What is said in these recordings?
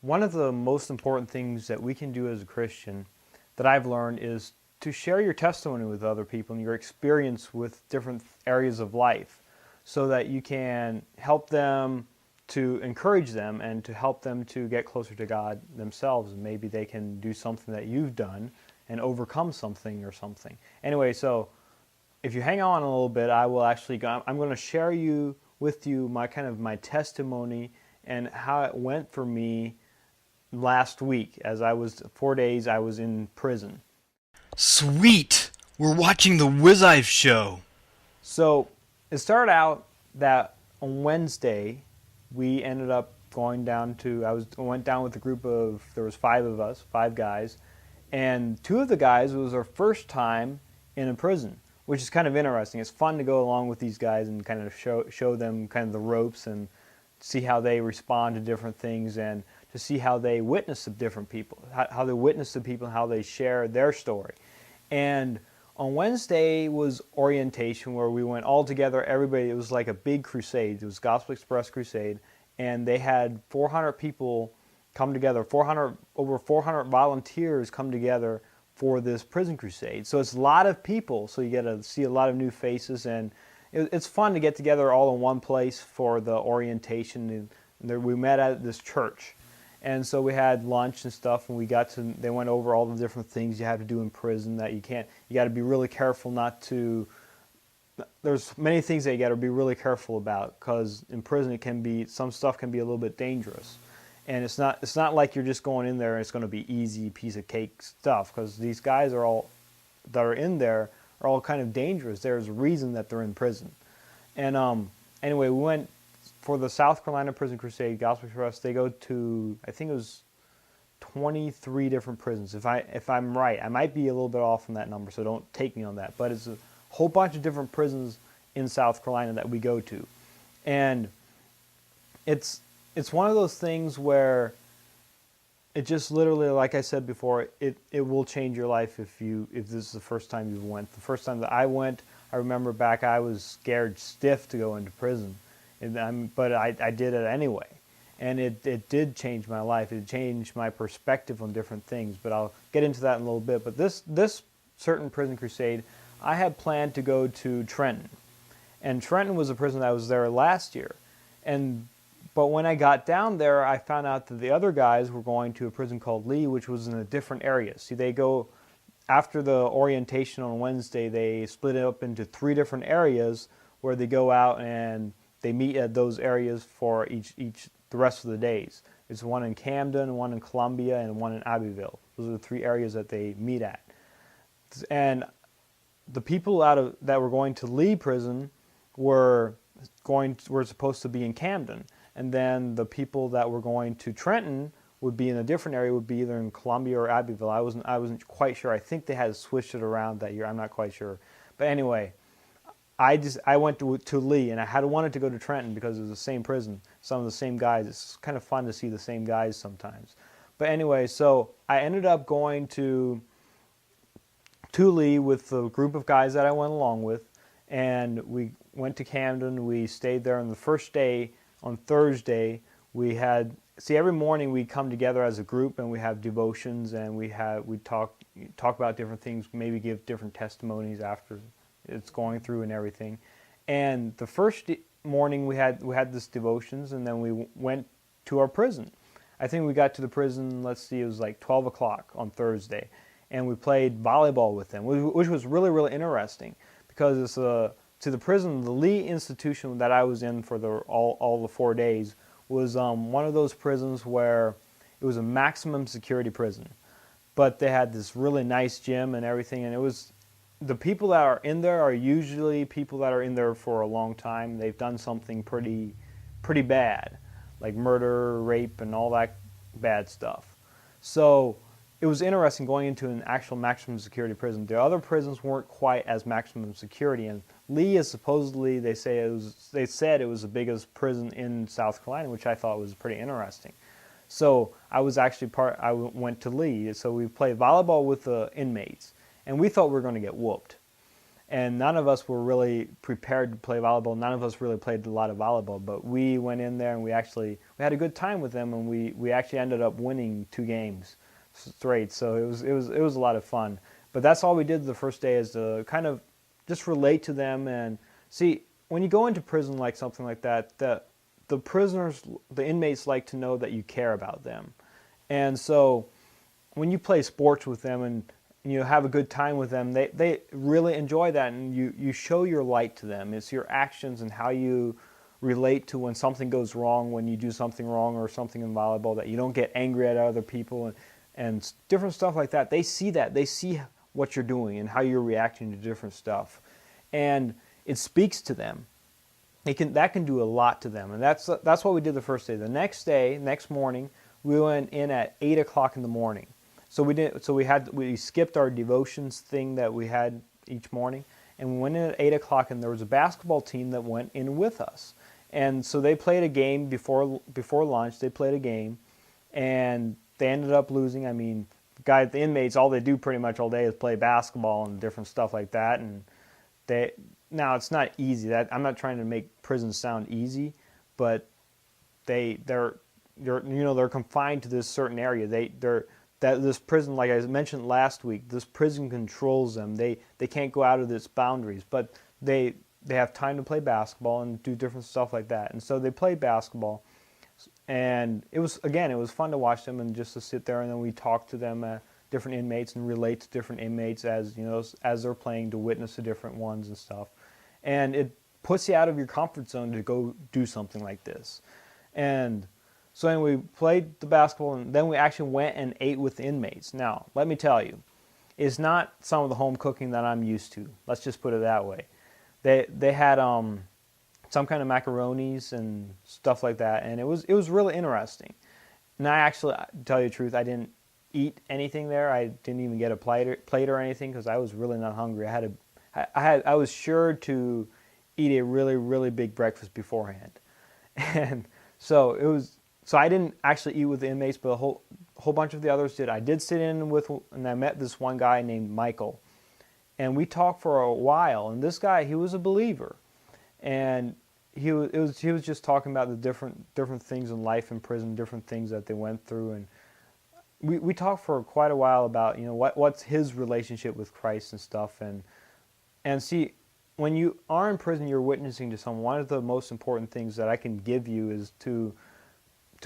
One of the most important things that we can do as a Christian that I've learned is to share your testimony with other people and your experience with different areas of life so that you can help them, to encourage them, and to help them to get closer to God themselves. And maybe they can do something that you've done and overcome something or something. Anyway, so if you hang on a little bit, I'm going to share with you my testimony and how it went for me last week. As 4 days I was in prison. Sweet! We're watching the Wizive show. So it started out that on Wednesday we ended up going down to, I went down with a group of, there was 5 of us, 5 guys, and 2 of the guys, it was our first time in a prison, which is kind of interesting. It's fun to go along with these guys and kind of show them kind of the ropes and see how they respond to different things, and to see how they witness to different people, how they witness to people, and how they share their story. And on Wednesday was orientation, where we went all together, everybody. It was like a big crusade. It was Gospel Express Crusade, and they had 400 people come together, over 400 volunteers come together for this prison crusade. So it's a lot of people, so you get to see a lot of new faces, and it's fun to get together all in one place for the orientation. And we met at this church. And so we had lunch and stuff, and they went over all the different things you have to do in prison that you got to be really careful not to, there's many things that you got to be really careful about, because in prison some stuff can be a little bit dangerous. And it's not like you're just going in there and it's going to be easy piece of cake stuff, because these guys that are in there are all kind of dangerous. There's a reason that they're in prison. And anyway, we went for the South Carolina Prison Crusade, Gospel Express. They go to, I think it was 23 different prisons. If I'm right, I might be a little bit off on that number, so don't take me on that. But it's a whole bunch of different prisons in South Carolina that we go to, and it's one of those things where it just literally, like I said before, it will change your life if this is the first time you went. The first time that I went, I remember back, I was scared stiff to go into prison. But I did it anyway, and it did change my life. It changed my perspective on different things, but I'll get into that in a little bit. But this certain prison crusade, I had planned to go to Trenton, and Trenton was a prison that was there last year. But when I got down there, I found out that the other guys were going to a prison called Lee, which was in a different area. See, they go, after the orientation on Wednesday, they split it up into 3 different areas where they go out and they meet at those areas for the rest of the days. It's one in Camden, one in Columbia, and one in Abbeville. Those are the 3 areas that they meet at. And the people that were going to Lee Prison were supposed to be in Camden, and then the people that were going to Trenton would be in a different area, would be either in Columbia or Abbeville. I wasn't quite sure. I think they had switched it around that year. I'm not quite sure. But anyway, I went to Lee, and I had wanted to go to Trenton because it was the same prison, some of the same guys. It's kind of fun to see the same guys sometimes. But anyway, so I ended up going to Lee with the group of guys that I went along with, and we went to Camden. We stayed there on the first day. On Thursday, every morning we come together as a group, and we have devotions, and we talk about different things, maybe give different testimonies after it's going through and everything. And the first morning we had this devotions, and then we went to our prison. I think we got to the prison, it was like 12 o'clock on Thursday, and we played volleyball with them, which was really, really interesting, because it's to the prison, the Lee institution that I was in for all the 4 days was one of those prisons where it was a maximum security prison, but they had this really nice gym and everything, and it was, the people that are in there are usually people that are in there for a long time. They've done something pretty bad, like murder, rape, and all that bad stuff. So it was interesting going into an actual maximum security prison. The other prisons weren't quite as maximum security, and Lee is supposedly, they said it was the biggest prison in South Carolina, which I thought was pretty interesting. So I went to Lee, so we played volleyball with the inmates, and we thought we were going to get whooped. and none of us were really prepared to play volleyball. None of us really played a lot of volleyball, but we went in there and we had a good time with them, and we actually ended up winning 2 games straight. So it was a lot of fun. But that's all we did the first day, is to kind of just relate to them and see, when you go into prison like something like that, the prisoners, the inmates, like to know that you care about them. And so when you play sports with them and you have a good time with them, they really enjoy that, and you show your light to them. It's your actions and how you relate to when something goes wrong, when you do something wrong or something in volleyball, that you don't get angry at other people and different stuff like that. They see that. They see what you're doing and how you're reacting to different stuff. And it speaks to them. That can do a lot to them, and that's what we did the first day. The next morning, we went in at 8 o'clock in the morning. So we skipped our devotions thing that we had each morning, and we went in at 8 o'clock, and there was a basketball team that went in with us, and so they played a game before lunch. They played a game, and they ended up losing. I mean, the inmates, all they do pretty much all day is play basketball and different stuff like that, and now it's not easy. I'm not trying to make prison sound easy, but they're confined to this certain area. This prison, like I mentioned last week, this prison controls them. They can't go out of its boundaries, but they have time to play basketball and do different stuff like that. And so they played basketball, and it was fun to watch them and just to sit there, and then we talked to them, different inmates, and relate to different inmates as they're playing, to witness to different ones and stuff. And it puts you out of your comfort zone to go do something like this. And so anyway, we played the basketball, and then we actually went and ate with the inmates. Now, let me tell you, it's not some of the home cooking that I'm used to. Let's just put it that way. They had some kind of macaronis and stuff like that, and it was really interesting. And I actually, to tell you the truth, I didn't eat anything there. I didn't even get a plate or anything, because I was really not hungry. I was sure to eat a really, really big breakfast beforehand, and so I didn't actually eat with the inmates, but a whole bunch of the others did. I did sit in with, and I met this one guy named Michael, and we talked for a while. And this guy, he was a believer, and he was just talking about the different things in life in prison, different things that they went through, and we talked for quite a while about what's his relationship with Christ and stuff, and see, when you are in prison, you're witnessing to someone. One of the most important things that I can give you is to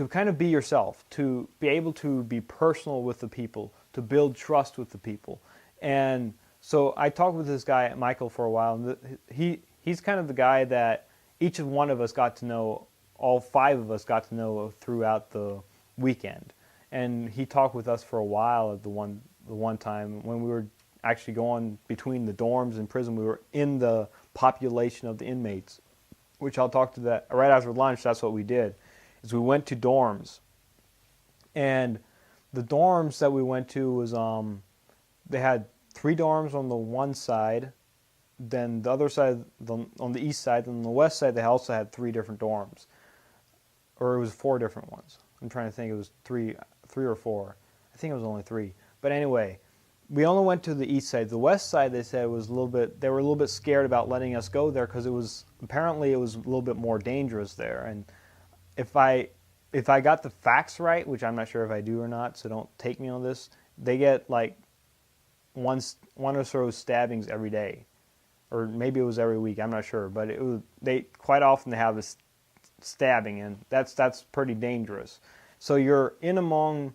kind of be yourself, to be able to be personal with the people, to build trust with the people. And so I talked with this guy, Michael, for a while, and he's kind of the guy that each of one of us got to know, all 5 of us got to know throughout the weekend. And he talked with us for a while at the one time when we were actually going between the dorms in prison. We were in the population of the inmates, which I'll talk to that right after lunch. That's what we did, is we went to dorms, and the dorms that we went to was they had 3 dorms on the one side, then the other side on the east side, and on the west side they also had 3 different dorms, or it was 4 different ones. I'm trying to think. It was 3 or 4. I think it was only 3. But anyway, we only went to the east side. The west side, they said, was they were a little bit scared about letting us go there, because apparently it was a little bit more dangerous there. And if I got the facts right, which I'm not sure if I do or not, so don't take me on this, they get like one or so stabbings every day, or maybe it was every week. I'm not sure, but they quite often have this stabbing, and that's pretty dangerous. So you're in among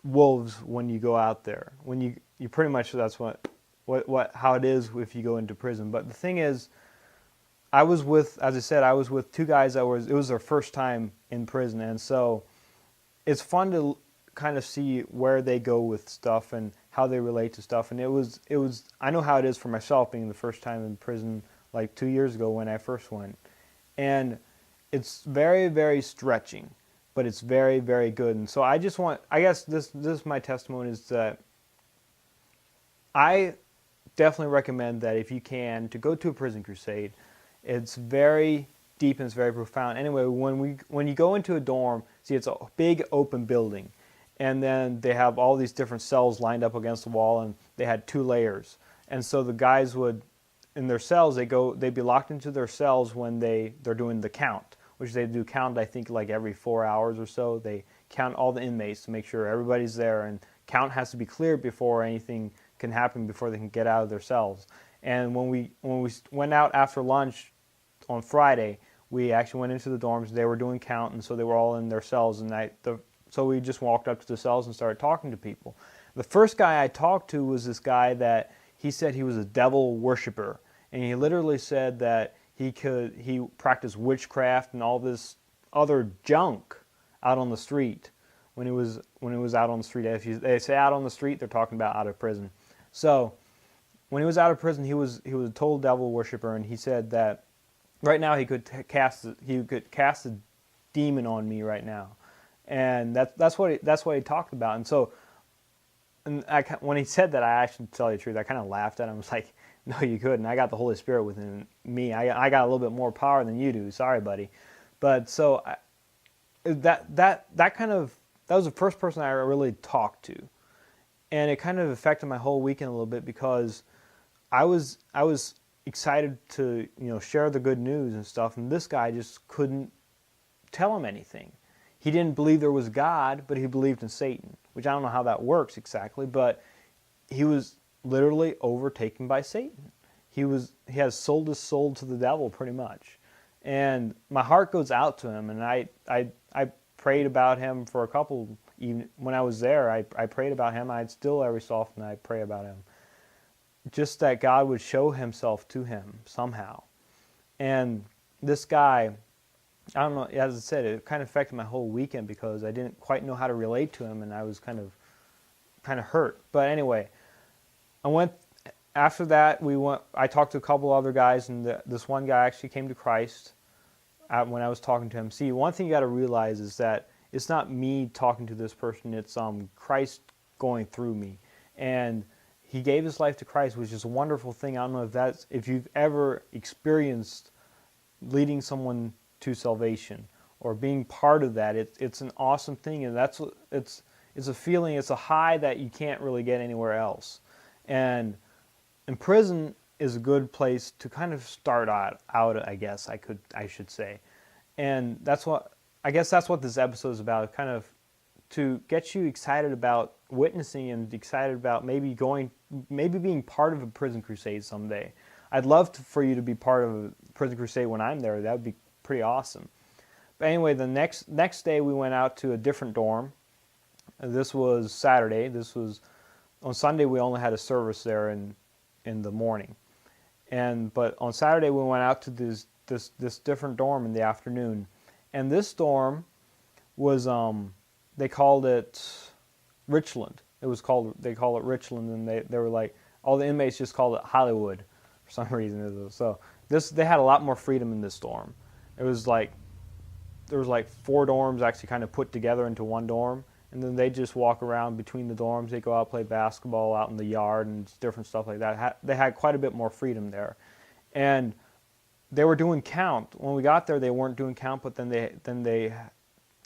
wolves when you go out there. When you pretty much, that's how it is if you go into prison. But the thing is, as I said, I was with 2 guys it was their first time in prison, and so it's fun to kind of see where they go with stuff and how they relate to stuff. And it was I know how it is for myself, being the first time in prison like 2 years ago when I first went, and it's very, very stretching, but it's very, very good. And so I guess this is my testimony, is that I definitely recommend that if you can, to go to a prison crusade. It's very deep and it's very profound. Anyway, when you go into a dorm, see, it's a big open building, and then they have all these different cells lined up against the wall, and they had 2 layers. And so the guys would, in their cells, they'd be locked into their cells when they're doing the count, which they do count, I think, like every 4 hours or so. They count all the inmates to make sure everybody's there, and count has to be cleared before anything can happen, before they can get out of their cells. And when we went out after lunch on Friday, we actually went into the dorms. They were doing count, and so they were all in their cells. And so we just walked up to the cells and started talking to people. The first guy I talked to was this guy that he said he was a devil worshiper, and he literally said that he practiced witchcraft and all this other junk out on the street when he was out on the street. If they say out on the street, they're talking about out of prison. So when he was out of prison, he was a total devil worshiper, and he said that right now he could cast a demon on me right now, and that's what he talked about. And so, when he said that, I actually, to tell you the truth, I kind of laughed at him. I was like, "No, you couldn't. I got the Holy Spirit within me. I got a little bit more power than you do. Sorry, buddy." But so that was the first person I really talked to, and it kind of affected my whole weekend a little bit, because I was excited to share the good news and stuff, and this guy just couldn't tell him anything. He didn't believe there was God, but he believed in Satan, which I don't know how that works exactly, but he was literally overtaken by Satan. He has sold his soul to the devil pretty much, and my heart goes out to him. And I prayed about him for a couple. Even when I was there, I prayed about him. I'd still every so often I pray about him, just that God would show himself to him somehow. And this guy, I don't know, as I said, it kind of affected my whole weekend, because I didn't quite know how to relate to him, and I was kind of hurt. But anyway, after that, I talked to a couple other guys, and this one guy actually came to Christ when I was talking to him. See, one thing you got to realize is that it's not me talking to this person, it's Christ going through me. And he gave his life to Christ, which is a wonderful thing. I don't know if you've ever experienced leading someone to salvation or being part of that. It's an awesome thing, and it's a feeling, it's a high that you can't really get anywhere else. And in prison is a good place to kind of start out, I guess I should say. And that's what this episode is about, kind of to get you excited about witnessing and excited about maybe being part of a prison crusade someday. I'd love for you to be part of a prison crusade when I'm there. That would be pretty awesome. But anyway, the next day we went out to a different dorm. This was Saturday. On Sunday we only had a service there in the morning, but on Saturday we went out to this different dorm in the afternoon, and this dorm was they called it Richland. They call it Richland, and they were like, all the inmates just called it Hollywood for some reason. So they had a lot more freedom in this dorm. It was like there was like 4 dorms actually kind of put together into one dorm, and then they just walk around between the dorms. They go out, play basketball out in the yard and different stuff like that. They had quite a bit more freedom there, and they were doing count. When we got there, they weren't doing count, but then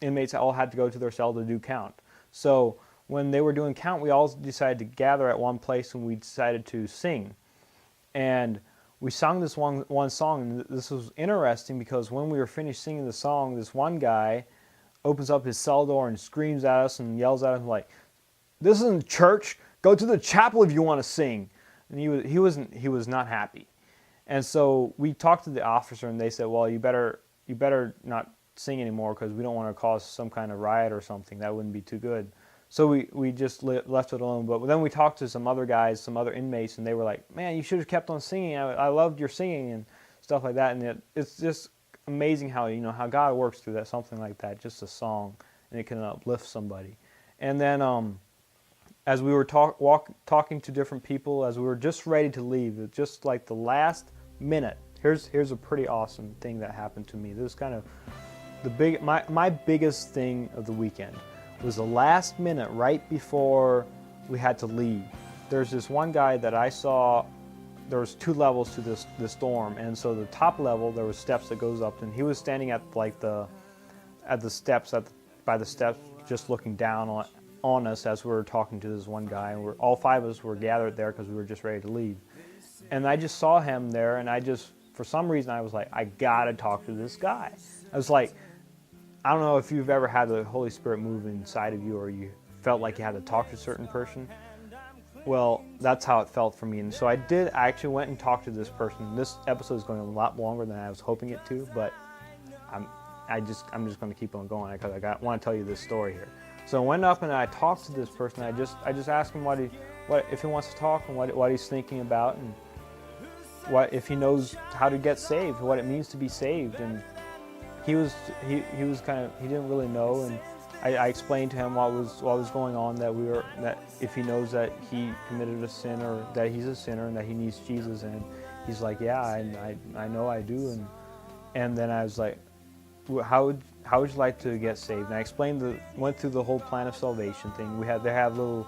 inmates all had to go to their cell to do count. So when they were doing count, we all decided to gather at one place, and we decided to sing. And we sung this one song, and this was interesting, because when we were finished singing the song, this one guy opens up his cell door and screams at us and yells at us like, "This isn't church. Go to the chapel if you want to sing." And he was not happy. And so we talked to the officer, and they said, "Well, you better not sing anymore, because we don't want to cause some kind of riot or something. That wouldn't be too good." So we just left it alone. But then we talked to some other guys, some other inmates, and they were like, "Man, you should have kept on singing. I loved your singing," and stuff like that. And it's just amazing how how God works through that, something like that, just a song, and it can uplift somebody. And then as we were talking to different people, as we were just ready to leave, just like the last minute, here's a pretty awesome thing that happened to me. This is kind of my biggest thing of the weekend. Was the last minute right before we had to leave. There's this one guy that I saw. There was 2 levels to this dorm, and so the top level there was steps that goes up, and he was standing at the steps by the steps, just looking down on us as we were talking to this one guy, and all 5 of us were gathered there because we were just ready to leave. And I just saw him there, and for some reason, I was like, I gotta talk to this guy. I was like, I don't know if you've ever had the Holy Spirit move inside of you, or you felt like you had to talk to a certain person. Well, that's how it felt for me. And so I actually went and talked to this person. This episode is going a lot longer than I was hoping it to, but I'm just going to keep on going because I want to tell you this story here. So I went up and I talked to this person. I just asked him what if he wants to talk, and what he's thinking about, and what if he knows how to get saved, what it means to be saved. And he was kind of, he didn't really know, and I explained to him what was going on, that if he knows that he committed a sin, or that he's a sinner and that he needs Jesus. And he's like, yeah, I know I do. And then I was like, how would you like to get saved? And I went through the whole plan of salvation thing. They have little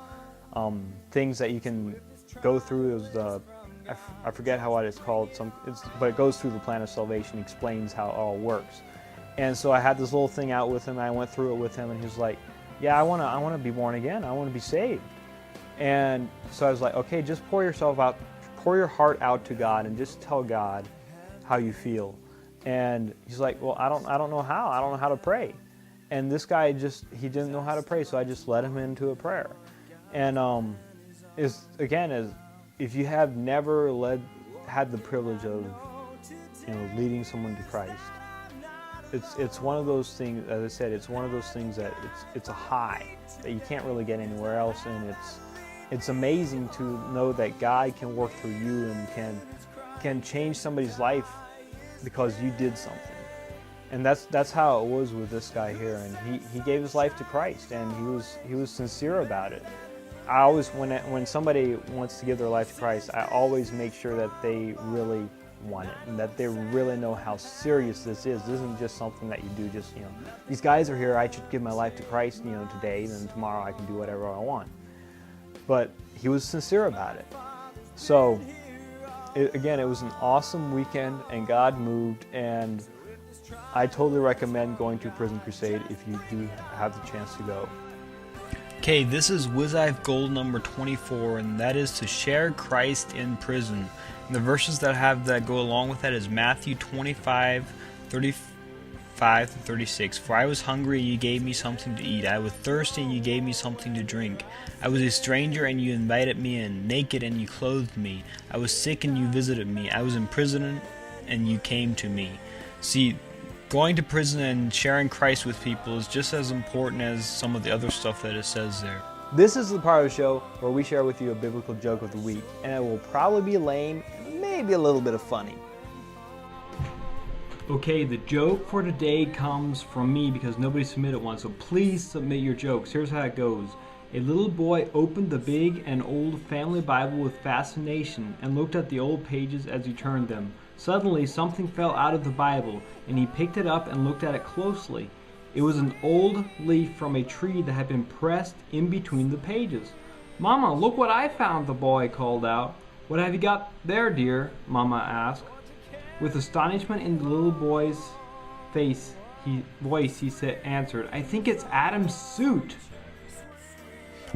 things that you can go through. It was I forget what it's called. But it goes through the plan of salvation, explains how it all works. And so I had this little thing out with him. And I went through it with him, and he was like, "Yeah, I want to be born again. I want to be saved." And so I was like, "Okay, just pour your heart out to God, and just tell God how you feel." And he's like, "Well, I don't know how. I don't know how to pray." And this guy he didn't know how to pray, so I just led him into a prayer. And if you have never had the privilege of leading someone to Christ, it's one of those things. As I said, it's one of those things that it's a high that you can't really get anywhere else, and it's amazing to know that God can work through you and can change somebody's life because you did something. And that's how it was with this guy here. And he gave his life to Christ, and he was sincere about it. I always, when somebody wants to give their life to Christ, I always make sure that they really want it, and that they really know how serious this is. This isn't just something that you do just, these guys are here, I should give my life to Christ, today, then tomorrow I can do whatever I want. But he was sincere about it. So, it was an awesome weekend, and God moved, and I totally recommend going to Prison Crusade if you do have the chance to go. Okay, this is WizIve goal number 24, and that is to share Christ in prison. And the verses that go along with that is Matthew 25:35-36. For I was hungry, and you gave me something to eat. I was thirsty, and you gave me something to drink. I was a stranger, and you invited me in. Naked, and you clothed me. I was sick, and you visited me. I was in prison, and you came to me. See, going to prison and sharing Christ with people is just as important as some of the other stuff that it says there. This is the part of the show where we share with you a biblical joke of the week, and it will probably be lame, maybe a little bit of funny. Okay, the joke for today comes from me because nobody submitted one, so please submit your jokes. Here's how it goes. A little boy opened the big and old family Bible with fascination and looked at the old pages as he turned them. Suddenly, something fell out of the Bible, and he picked it up and looked at it closely. It was an old leaf from a tree that had been pressed in between the pages. "Mama, look what I found," the boy called out. "What have you got there, dear?" Mama asked. With astonishment in the little boy's voice, he answered, "I think it's Adam's suit."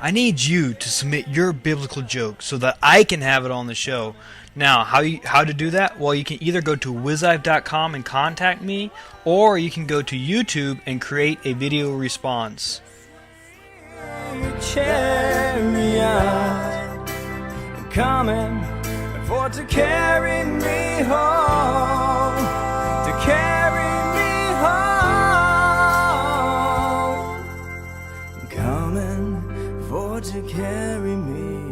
I need you to submit your biblical joke so that I can have it on the show. Now, how to do that? Well, you can either go to wizive.com and contact me, or you can go to YouTube and create a video response. Coming for to carry me home, to carry me home, coming for to carry me